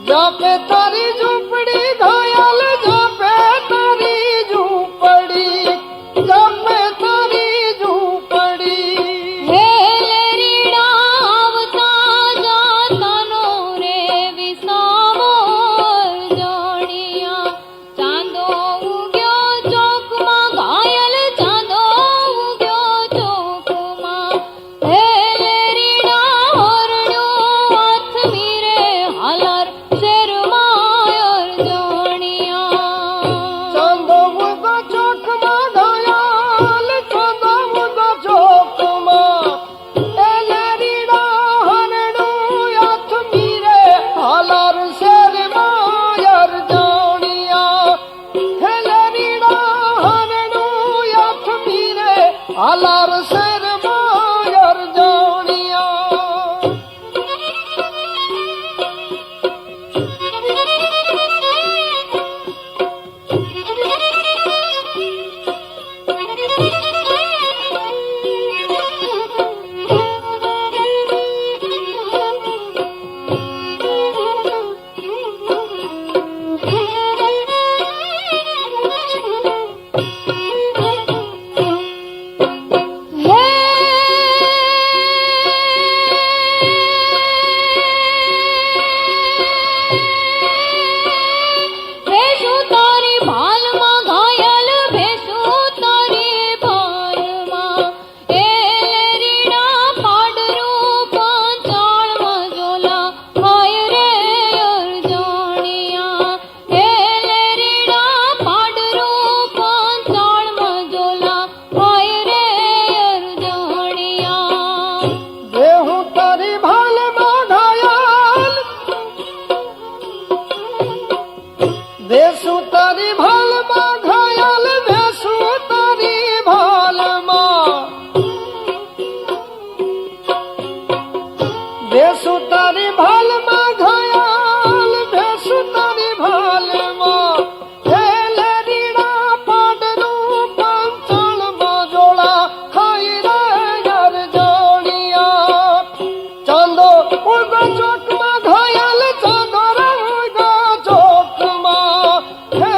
जापे तारी झूपड़ी घायल जापे तारी झूपड़ी जापे तारी झूपड़ी हे लेरीड़ा आवता जाता नो रे विसामो जानिया चांदो उग्यो चौक में घायल चांदो उग्यो चौक में हे लेरीड़ा होरड्यो हाथ मीरे हालर शेर मायर जानिया चांदो उगो चौक में घायल चांदो उगो चौक में एलरीड़ा हरडू हाथ मीरे हालर शेर मायर जानिया एलरीड़ा हरडू हाथ मीरे हालर शेर मायर जानिया भेषु तारी भाल में घायल भेषु तारी भाल में ए लेरीड़ा पाडरू पांचाल में जोला हाय रे और जानिया ए लेरीड़ा पाडरू पांचाल में जोला हाय रे और जानिया देहू तारी भाल में घायल देसू तारी भाल में घायल देसू तारी भाल में देसू तारी भाल में घायल देसू तारी भाल में हे लेरीड़ा पाडरू पांचाल में जोड़ा खाई रे यार जानिया चांदो उगो चौक में घायल चांदो उगो चौक में हे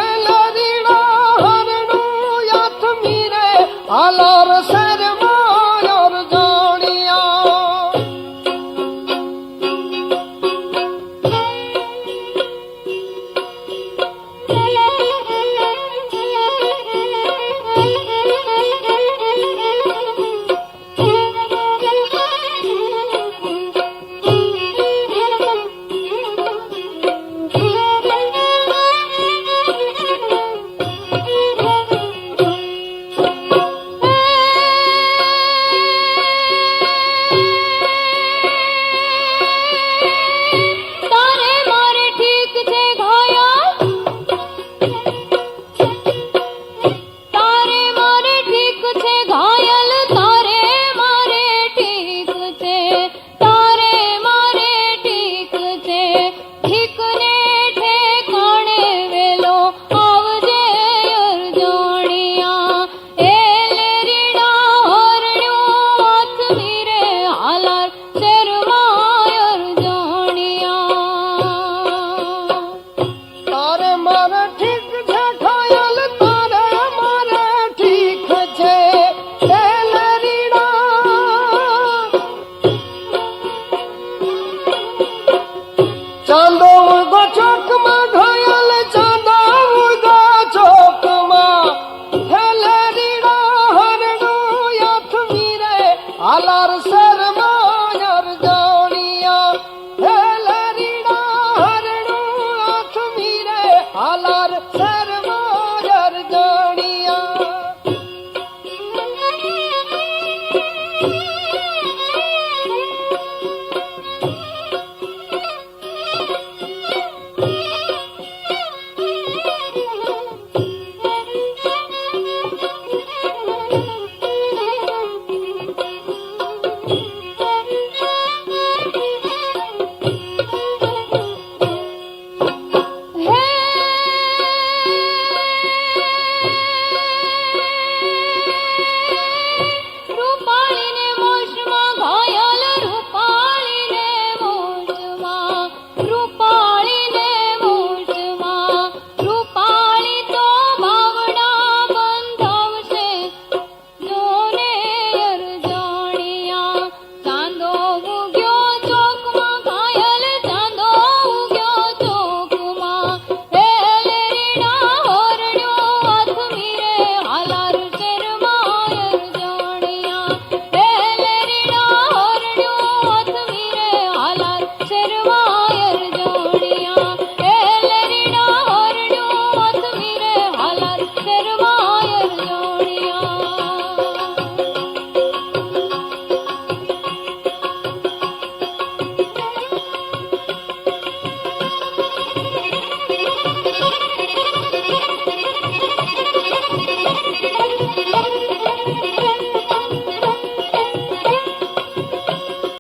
રામ